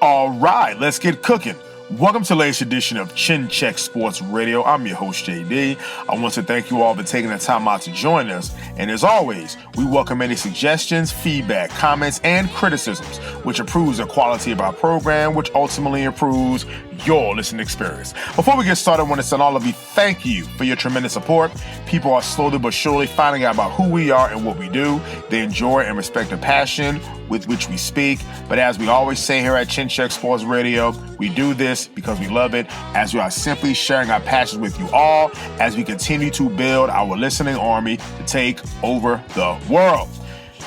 All right, let's get cooking. Welcome to the latest edition of Chin Check Sports Radio. I'm your host, JD. I want to thank you all for taking the time out to join us. And as always, we welcome any suggestions, feedback, comments, and criticisms, which improves the quality of our program, which ultimately improves your listening experience. Before we get started, I want to send all of you thank you for your tremendous support. People are slowly but surely finding out about who we are and what we do. They enjoy and respect the passion with which we speak. But as we always say here at Chin Check Sports Radio, we do this because we love it, as we are simply sharing our passions with you all as we continue to build our listening army to take over the world.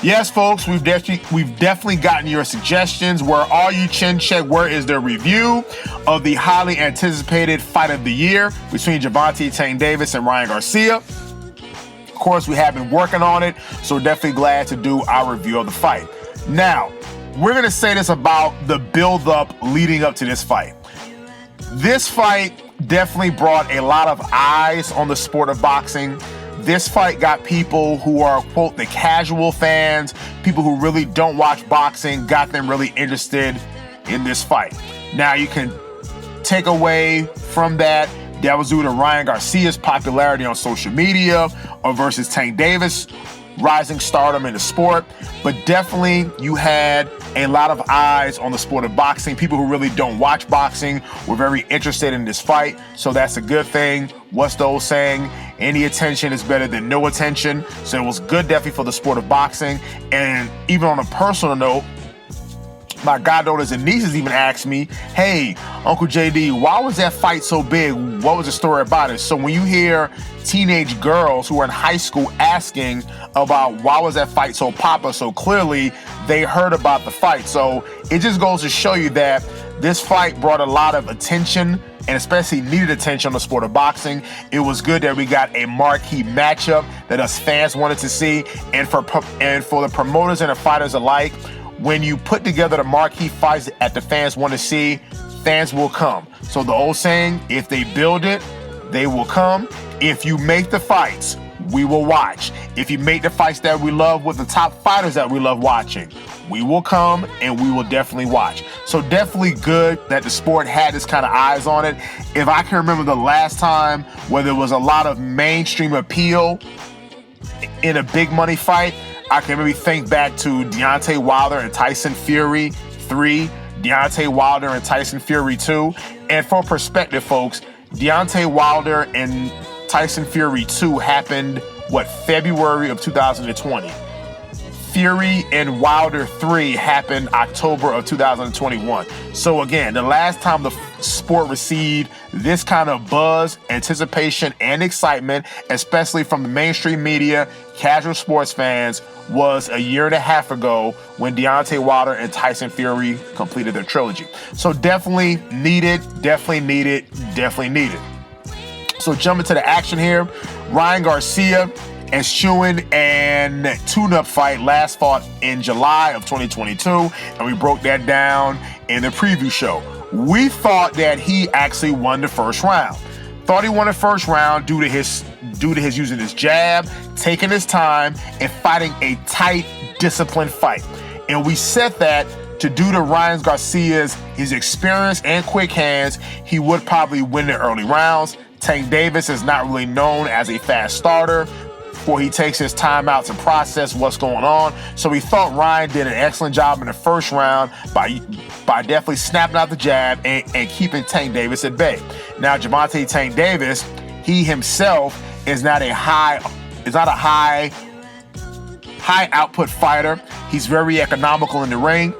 Yes, folks, we've definitely gotten your suggestions. Where are you, Chin Check? Where is the review of the highly anticipated fight of the year between Gervonta Tank Davis and Ryan Garcia? Of course, we have been working on it, so we're definitely glad to do our review of the fight. Now, we're going to say this about the build-up leading up to this fight. This fight definitely brought a lot of eyes on the sport of boxing. This fight got people who are, quote, the casual fans, people who really don't watch boxing, got them really interested in this fight. Now, you can take away from that was due to Ryan Garcia's popularity on social media or versus Tank Davis, rising stardom in the sport. But definitely you had a lot of eyes on the sport of boxing. People who really don't watch boxing were very interested in this fight. So that's a good thing. What's the old saying? Any attention is better than no attention. So it was good definitely for the sport of boxing. And even on a personal note, my goddaughters and nieces even asked me, hey, Uncle JD, why was that fight so big? What was the story about it? So when you hear teenage girls who are in high school asking about why was that fight so popular, so clearly they heard about the fight. So it just goes to show you that this fight brought a lot of attention, and especially needed attention on the sport of boxing. It was good that we got a marquee matchup that us fans wanted to see, and for the promoters and the fighters alike, when you put together the marquee fights that the fans want to see, fans will come. So the old saying, if they build it, they will come. If you make the fights, we will watch. If you make the fights that we love with the top fighters that we love watching, we will come and we will definitely watch. So definitely good that the sport had this kind of eyes on it. If I can remember the last time where there was a lot of mainstream appeal in a big money fight, I can maybe think back to Deontay Wilder and Tyson Fury 3, Deontay Wilder and Tyson Fury 2. And for perspective, folks, Deontay Wilder and Tyson Fury 2 happened, February of 2020. Fury and Wilder 3 happened October of 2021. So again, the last time the sport received this kind of buzz, anticipation, and excitement, especially from the mainstream media, casual sports fans, was a year and a half ago when Deontay Wilder and Tyson Fury completed their trilogy. So definitely needed. So jumping to the action here, Ryan Garcia and Chewin and tune-up fight last fought in July of 2022, and we broke that down in the preview show. We thought that he actually won the first round. Thought he won the first round due to his using his jab, taking his time, and fighting a tight, disciplined fight. And we said that to due to Ryan Garcia's his experience and quick hands, he would probably win the early rounds. Tank Davis is not really known as a fast starter, for he takes his time out to process what's going on. So we thought Ryan did an excellent job in the first round by definitely snapping out the jab and keeping Tank Davis at bay. Now, Gervonta Tank Davis, he himself is not a high output fighter. He's very economical in the ring.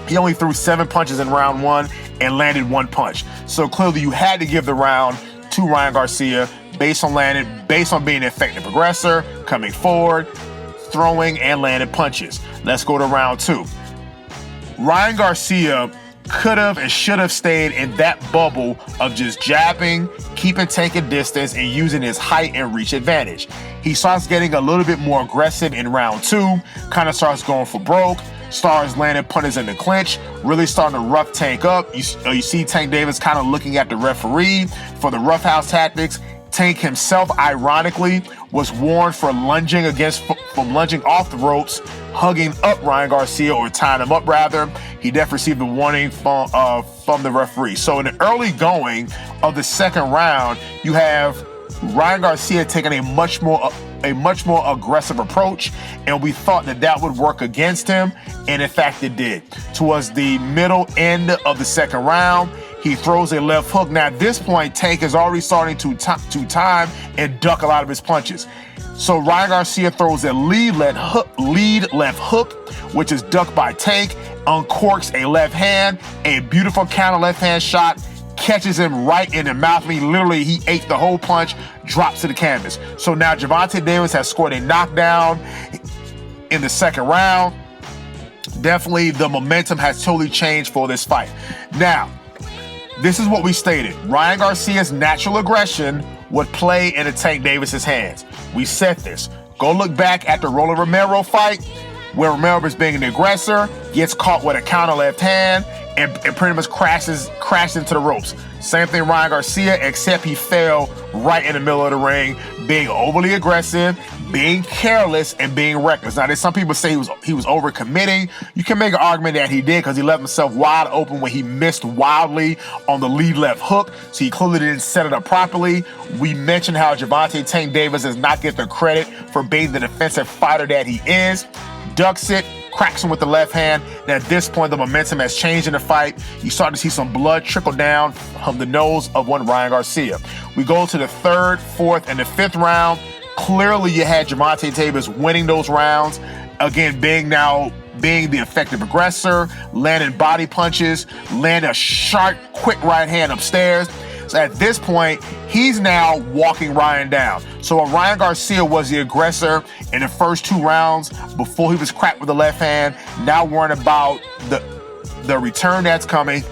He only threw 7 punches in round 1 and landed 1 punch. So clearly you had to give the round to Ryan Garcia based on being an effective aggressor, coming forward, throwing, and landing punches. Let's go to round 2. Ryan Garcia could have and should have stayed in that bubble of just jabbing, keeping Tank at distance, and using his height and reach advantage. He starts getting a little bit more aggressive in round 2, kind of starts going for broke, starts landing punches in the clinch, really starting to rough Tank up. You see Tank Davis kind of looking at the referee for the roughhouse tactics. Tank himself, ironically, was warned for lunging off the ropes, hugging up Ryan Garcia, or tying him up rather. He definitely received a warning from the referee. So in the early going of the second round, you have Ryan Garcia taking a much more aggressive approach, and we thought that would work against him, and in fact it did. Towards the middle end of the second round, he throws a left hook. Now at this point, Tank is already starting to time and duck a lot of his punches. So Ryan Garcia throws a lead left hook, which is ducked by Tank, uncorks a left hand, a beautiful counter left hand shot, catches him right in the mouth. I mean, literally, he ate the whole punch, drops to the canvas. So now Gervonta Davis has scored a knockdown in the second round. Definitely, the momentum has totally changed for this fight. Now, this is what we stated. Ryan Garcia's natural aggression would play into Tank Davis's hands. We said this. Go look back at the Roland Romero fight, where Romero is being an aggressor, gets caught with a counter left hand, and pretty much crashes into the ropes. Same thing Ryan Garcia, except he fell right in the middle of the ring, being overly aggressive, being careless, and being reckless. Now, there's some people say he was overcommitting. You can make an argument that he did, because he left himself wide open when he missed wildly on the lead left hook, so he clearly didn't set it up properly. We mentioned how Gervonta Tank Davis does not get the credit for being the defensive fighter that he is. Ducks it, cracks him with the left hand, and at this point, the momentum has changed in the fight. You start to see some blood trickle down from the nose of one Ryan Garcia. We go to the third, fourth, and the fifth round. Clearly, you had Gervonta Davis winning those rounds. Again, being the effective aggressor, landing body punches, landing a sharp, quick right hand upstairs. So at this point, he's now walking Ryan down. So Ryan Garcia was the aggressor in the first two rounds before he was cracked with the left hand. Now worrying about the return that's coming.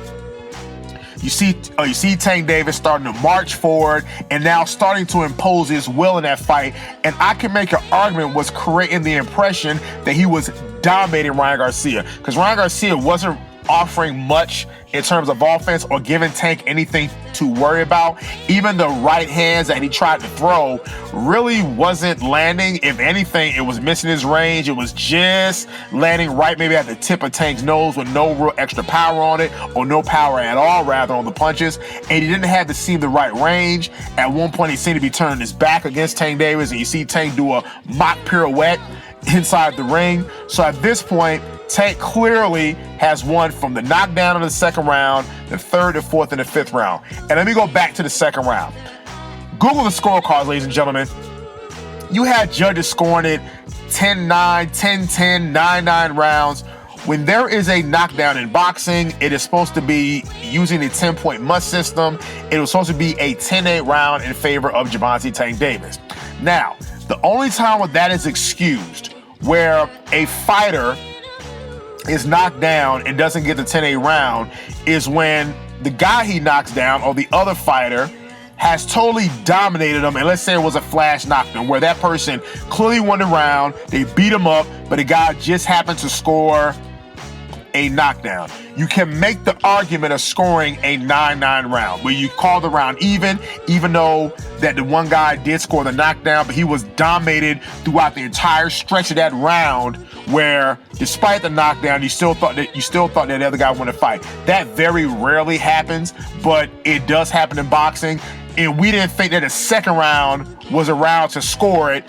You see Tank Davis starting to march forward and now starting to impose his will in that fight. And I can make an argument was creating the impression that he was dominating Ryan Garcia, because Ryan Garcia wasn't offering much in terms of offense or giving Tank anything to worry about. Even the right hands that he tried to throw really wasn't landing. If anything, it was missing his range. It was just landing right maybe at the tip of Tank's nose with no real extra power on it, or no power at all rather on the punches. And he didn't have the right range. At one point, he seemed to be turning his back against Tank Davis, and you see Tank do a mock pirouette inside the ring. So at this point, Tank clearly has won from the knockdown in the second round, the third, the fourth, and the fifth round. And let me go back to the second round. Google the scorecards, ladies and gentlemen. You had judges scoring it 10-9, 10-10, 9-9 rounds. When there is a knockdown in boxing, it is supposed to be using the 10-point must system. It was supposed to be a 10-8 round in favor of Gervonta Tank Davis. Now, the only time where that is excused, where a fighter is knocked down and doesn't get the 10-8 round, is when the guy he knocks down or the other fighter has totally dominated him, and let's say it was a flash knockdown where that person clearly won the round, they beat him up, but the guy just happened to score a knockdown. You can make the argument of scoring a 9-9 round where you call the round even though that the one guy did score the knockdown, but he was dominated throughout the entire stretch of that round, where despite the knockdown, you still thought that the other guy won the fight. That very rarely happens, but it does happen in boxing. And we didn't think that the second round was a round to score it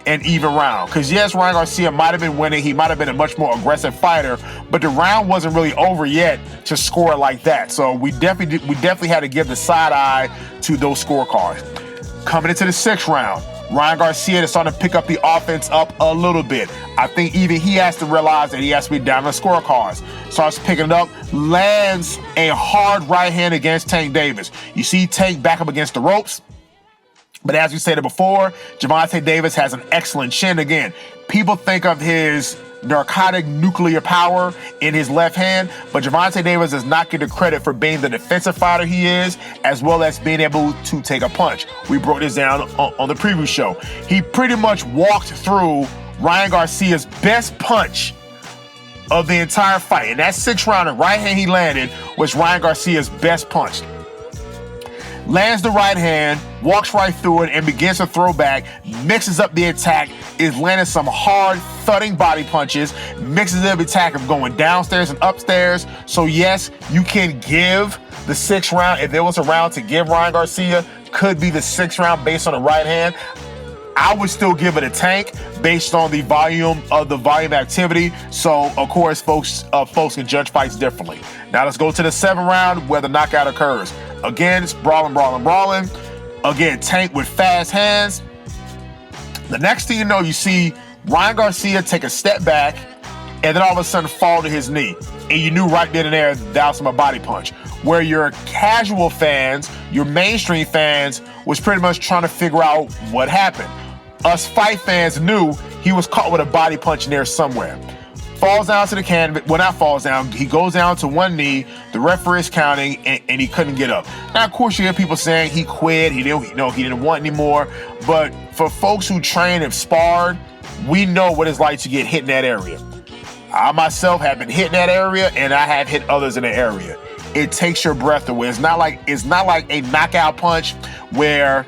an even round. Because yes, Ryan Garcia might have been winning. He might have been a much more aggressive fighter, but the round wasn't really over yet to score it like that. So we definitely had to give the side eye to those scorecards. Coming into the sixth round, Ryan Garcia is starting to pick up the offense up a little bit. I think even he has to realize that he has to be down on the scorecards. Starts picking it up, lands a hard right hand against Tank Davis. You see Tank back up against the ropes. But as we said before, Gervonta Davis has an excellent chin. Again, people think of his narcotic nuclear power in his left hand, but Gervonta Davis does not get the credit for being the defensive fighter he is, as well as being able to take a punch. We broke this down on the preview show. He pretty much walked through Ryan Garcia's best punch of the entire fight. And that sixth round, the right hand he landed was Ryan Garcia's best punch. lands the right hand, walks right through it, and begins to throw back, mixes up the attack, is landing some hard, thudding body punches, mixes up the attack of going downstairs and upstairs. So yes, you can give the 6th round. If there was a round to give Ryan Garcia, could be the 6th round based on the right hand. I would still give it a Tank based on the volume activity. So of course, folks can judge fights differently. Now let's go to the 7th round where the knockout occurs. Again, it's brawling. Again, Tank with fast hands. The next thing you know, you see Ryan Garcia take a step back and then all of a sudden fall to his knee. And you knew right then and there that was from a body punch. Where your casual fans, your mainstream fans, was pretty much trying to figure out what happened. Us fight fans knew he was caught with a body punch in there somewhere. Falls down to the canvas. Well, not falls down. He goes down to one knee. The referee is counting, and he couldn't get up. Now, of course, you hear people saying he quit. He didn't want anymore. But for folks who train and sparred, we know what it's like to get hit in that area. I myself have been hit in that area, and I have hit others in the area. It takes your breath away. It's not like a knockout punch where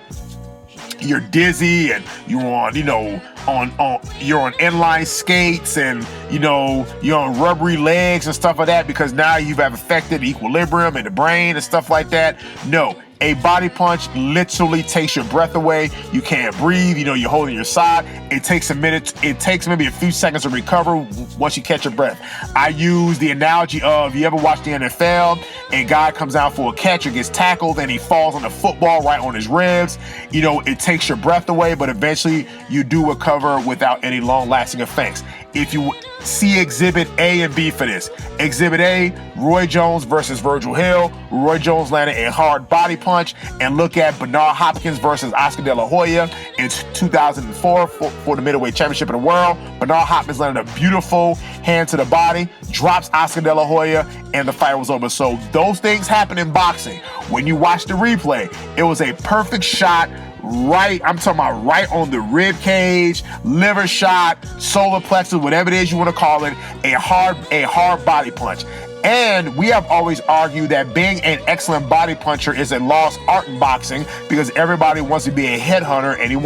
you're dizzy and you're on inline skates and you're on rubbery legs and stuff like that, because now you have affected equilibrium in the brain and stuff like that. No, a body punch literally takes your breath away. You can't breathe. You're holding your side. It takes a minute. It takes maybe a few seconds to recover once you catch your breath. I use the analogy of, you ever watch the NFL and a guy comes out for a catch or gets tackled and he falls on the football right on his ribs. It takes your breath away, but eventually you do recover without any long-lasting effects. If you see Exhibit A and B for this. Exhibit A, Roy Jones versus Virgil Hill. Roy Jones landed a hard body punch. And look at Bernard Hopkins versus Oscar De La Hoya in 2004 for the middleweight championship of the world. Bernard Hopkins landed a beautiful hand to the body, drops Oscar De La Hoya, and the fight was over. So those things happen in boxing. When you watch the replay, it was a perfect shot. I'm talking about right on the rib cage, liver shot, solar plexus, whatever it is you want to call it, a hard body punch. And we have always argued that being an excellent body puncher is a lost art in boxing, because everybody wants to be a headhunter and he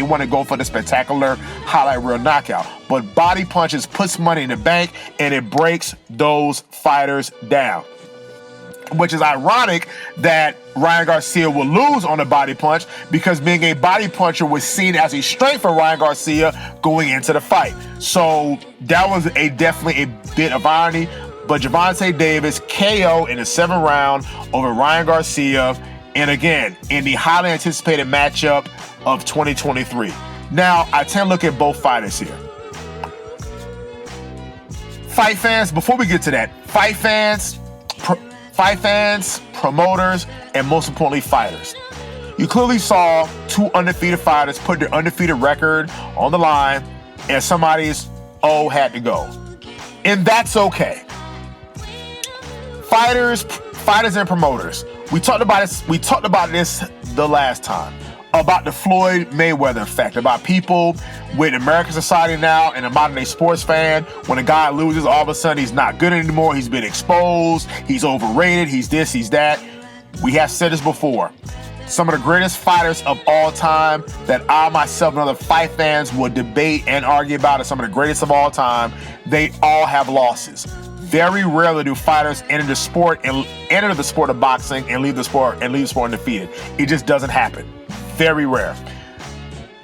want to go for the spectacular highlight reel knockout. But body punches puts money in the bank and it breaks those fighters down. Which is ironic that Ryan Garcia will lose on a body punch, because being a body puncher was seen as a strength for Ryan Garcia going into the fight. So that was definitely a bit of irony. But Gervonta Davis KO in the 7th round over Ryan Garcia, and again, in the highly anticipated matchup of 2023. Now, I tend to look at both fighters here. Fight fans, before we get to that, fight fans, promoters, and most importantly, fighters. You clearly saw two undefeated fighters put their undefeated record on the line, and somebody's had to go. And that's okay. Fighters and promoters. We talked about this the last time, about the Floyd Mayweather effect, about people with American society now and a modern day sports fan. When a guy loses, all of a sudden he's not good anymore. He's been exposed. He's overrated. He's this, he's that. We have said this before. Some of the greatest fighters of all time that I myself and other fight fans will debate and argue about are some of the greatest of all time. They all have losses. Very rarely do fighters enter the sport of boxing and leave the sport undefeated. It just doesn't happen. Very rare.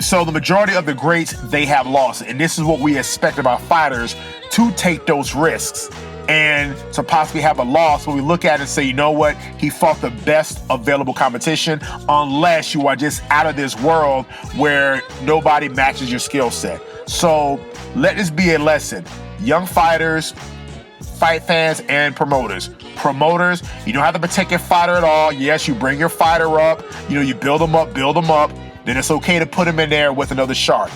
So the majority of the greats, they have lost. And this is what we expect about fighters, to take those risks and to possibly have a loss when we look at it and say, you know what, he fought the best available competition, unless you are just out of this world where nobody matches your skill set. So let this be a lesson. Young fighters, fight fans, and promoters. Promoters, you don't have to protect your fighter at all. Yes, you bring your fighter up, you build them up, then it's okay to put him in there with another shark.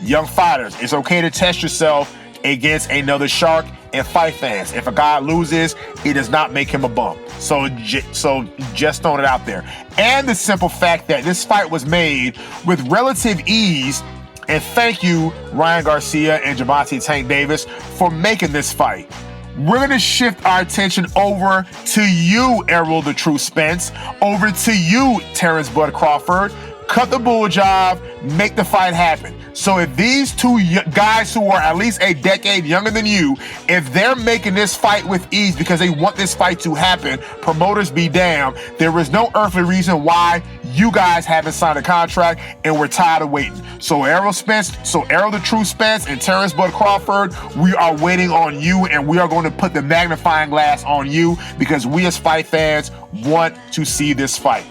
Young fighters, it's okay to test yourself against another shark. And fight fans, if a guy loses, it does not make him a bum. So just throwing it out there. And the simple fact that this fight was made with relative ease, and thank you, Ryan Garcia and Gervonta Tank Davis, for making this fight. we're going to shift our attention over to you, Errol the True Spence, over to you, Terrence Bud Crawford. Cut the bull job, make the fight happen. So if these two guys who are at least a decade younger than you, if they're making this fight with ease because they want this fight to happen, promoters be damned, there is no earthly reason why you guys haven't signed a contract, and we're tired of waiting. So Errol the True Spence and Terrence Bud Crawford, we are waiting on you, and we are going to put the magnifying glass on you because we as fight fans want to see this fight.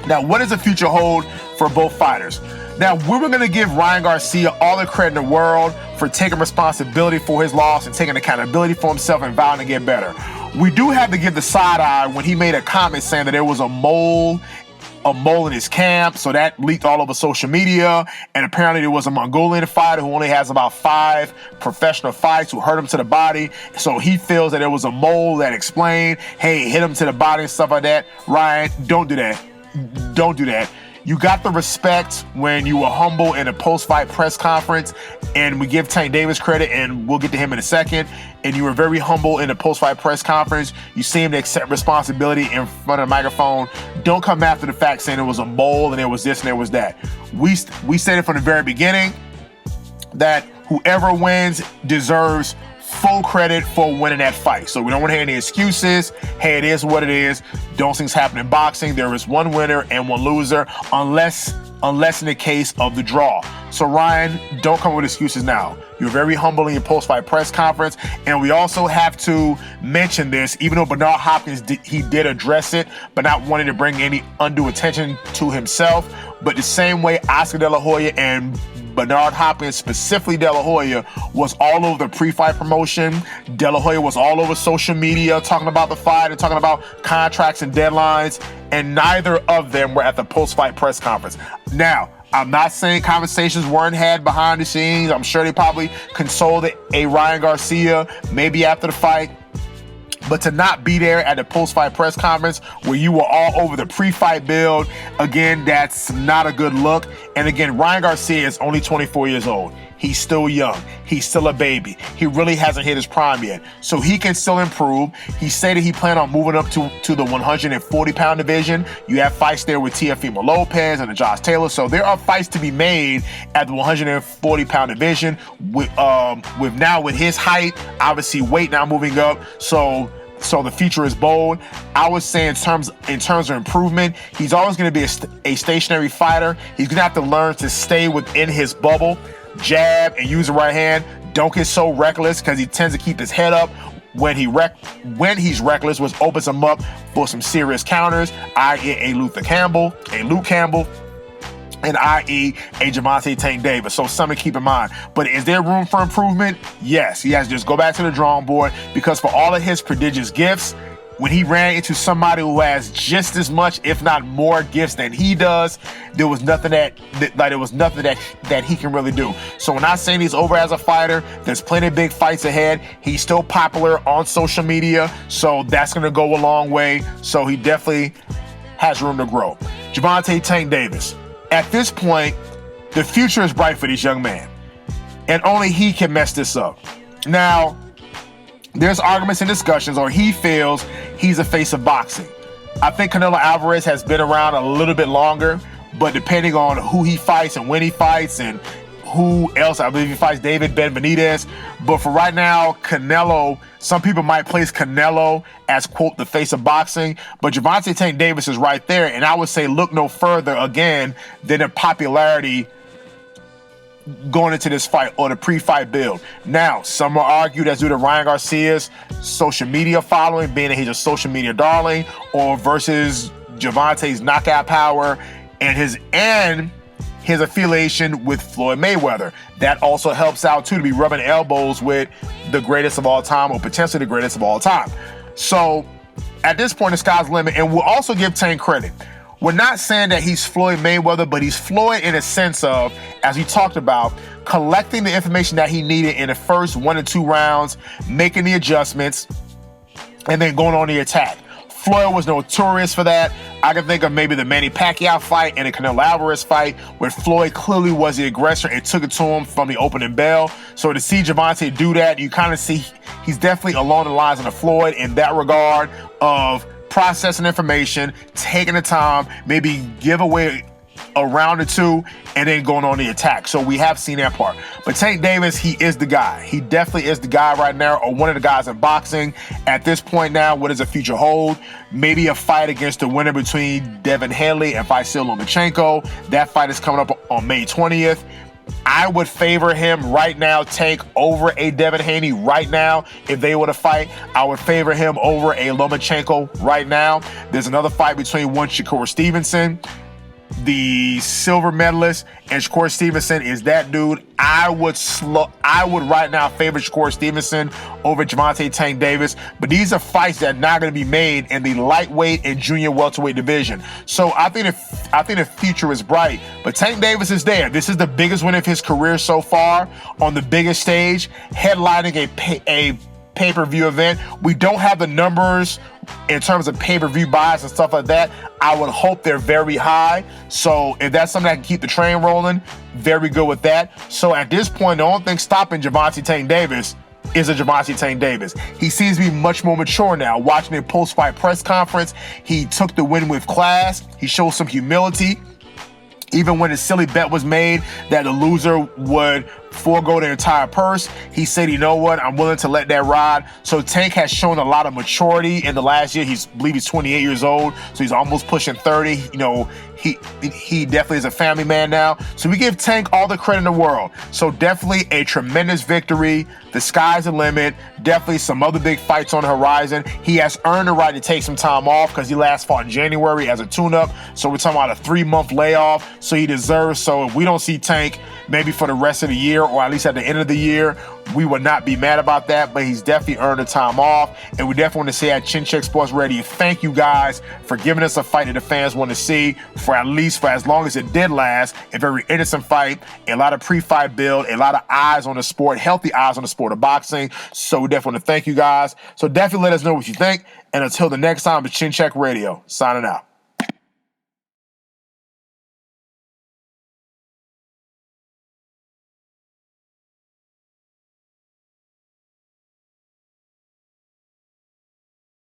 Now, what does the future hold for both fighters? Now, we were going to give Ryan Garcia all the credit in the world for taking responsibility for his loss and taking accountability for himself and vowing to get better. We do have to give the side eye when he made a comment saying that there was a mole in his camp, so that leaked all over social media, and apparently there was a Mongolian fighter who only has about 5 professional fights who hurt him to the body, so he feels that there was a mole that explained, hey, hit him to the body and stuff like that. Ryan, don't do that. Don't do that. You got the respect when you were humble in a post-fight press conference, and we give Tank Davis credit, and we'll get to him in a second, and you were very humble in a post-fight press conference. You seemed to accept responsibility in front of the microphone. Don't come after the fact saying it was a mole and there was this and there was that. We said it from the very beginning that whoever wins deserves full credit for winning that fight. So we don't want to hear any excuses. Hey, it is what it is. Those things happen in boxing. There is one winner and one loser, unless in the case of the draw. So Ryan, don't come with excuses now. You're very humble in your post-fight press conference, and we also have to mention this, even though Bernard Hopkins did address it, but not wanting to bring any undue attention to himself. But the same way Oscar De La Hoya and Bernard Hopkins, specifically De La Hoya, was all over the pre-fight promotion. De La Hoya was all over social media talking about the fight and talking about contracts and deadlines, and neither of them were at the post-fight press conference. Now, I'm not saying conversations weren't had behind the scenes. I'm sure they probably consulted a Ryan Garcia maybe after the fight. But to not be there at the post-fight press conference where you were all over the pre-fight build, again, that's not a good look. And again, Ryan Garcia is only 24 years old. He's still young. He's still a baby. He really hasn't hit his prime yet. So he can still improve. He stated he planned on moving up to the 140-pound division. You have fights there with Teofimo Lopez and Josh Taylor. So there are fights to be made at the 140-pound division with his height, obviously weight now moving up. So the future is bold. I would say in terms of improvement, he's always going to be a stationary fighter. He's going to have to learn to stay within his bubble, jab, and use the right hand. Don't get so reckless because he tends to keep his head up when he's reckless, which opens him up for some serious counters, i.e. a Luke Campbell, and i.e. a Gervonta Tank Davis. So something to keep in mind. But is there room for improvement? Yes. He has to just go back to the drawing board because for all of his prodigious gifts, when he ran into somebody who has just as much, if not more gifts than he does, there was nothing that he can really do. So we're not saying he's over as a fighter. There's plenty of big fights ahead. He's still popular on social media, so that's going to go a long way. So he definitely has room to grow. Gervonta Tank Davis. At this point, the future is bright for this young man, and only he can mess this up. Now, there's arguments and discussions, or he feels he's a face of boxing. I think Canelo Alvarez has been around a little bit longer, but depending on who he fights and when he fights and who else, I believe he fights David Benavidez. But for right now, Canelo, some people might place Canelo as, quote, the face of boxing, but Gervonta Tank Davis is right there. And I would say look no further, again, than the popularity going into this fight or the pre-fight build. Now, some will argue that's due to Ryan Garcia's social media following, being that he's a social media darling, or versus Gervonta's knockout power and his affiliation with Floyd Mayweather. That also helps out too, to be rubbing elbows with the greatest of all time, or potentially the greatest of all time. So at this point, the sky's the limit. And we'll also give Tank credit. We're not saying that he's Floyd Mayweather, but he's Floyd in a sense of, as we talked about, collecting the information that he needed in the first 1 or 2 rounds, making the adjustments, and then going on the attack. Floyd was notorious for that. I can think of maybe the Manny Pacquiao fight and the Canelo Alvarez fight where Floyd clearly was the aggressor and took it to him from the opening bell. So to see Gervonta do that, you kind of see he's definitely along the lines of the Floyd in that regard of processing information, taking the time, maybe give away a round or two, and then going on the attack. So we have seen that part. But Tank Davis, he is the guy. He definitely is the guy right now, or one of the guys in boxing. At this point now, what does the future hold? Maybe a fight against the winner between Devin Hanley and Vasyl Lomachenko. That fight is coming up on May 20th. I would favor him right now, Tank, over a Devin Haney right now. If they were to fight, I would favor him over a Lomachenko right now. There's another fight between one Shakur Stevenson, the silver medalist, and Shakur Stevenson is that dude. I would right now favor Shakur Stevenson over Gervonta Tank Davis, but these are fights that are not going to be made in the lightweight and junior welterweight division. So I think the future is bright, but Tank Davis is there. This is the biggest win of his career so far on the biggest stage, headlining a pay-per-view event. We don't have the numbers in terms of pay-per-view buys and stuff like that. I would hope they're very high. So if that's something that can keep the train rolling, very good with that. So at this point, the only thing stopping Gervonta Tank Davis is a Gervonta Tank Davis. He seems to be much more mature now. Watching a post-fight press conference, he took the win with class. He showed some humility. Even when a silly bet was made that the loser would forego their entire purse, he said, you know what, I'm willing to let that ride. So Tank has shown a lot of maturity in the last year. I believe he's 28 years old, so he's almost pushing 30. You know, he definitely is a family man now. So we give Tank all the credit in the world. So definitely a tremendous victory. The sky's the limit. Definitely some other big fights on the horizon. He has earned the right to take some time off because he last fought in January as a tune-up. So we're talking about a 3-month layoff. So he deserves. So if we don't see Tank maybe for the rest of the year, or at least at the end of the year, we would not be mad about that, but he's definitely earned the time off. And we definitely want to say at Chin Check Sports Radio, thank you guys for giving us a fight that the fans want to see for as long as it did last. A very innocent fight, a lot of pre-fight build, a lot of eyes on the sport, healthy eyes on the sport of boxing. So we definitely want to thank you guys. So definitely let us know what you think. And until the next time, it's Chin Check Radio, signing out.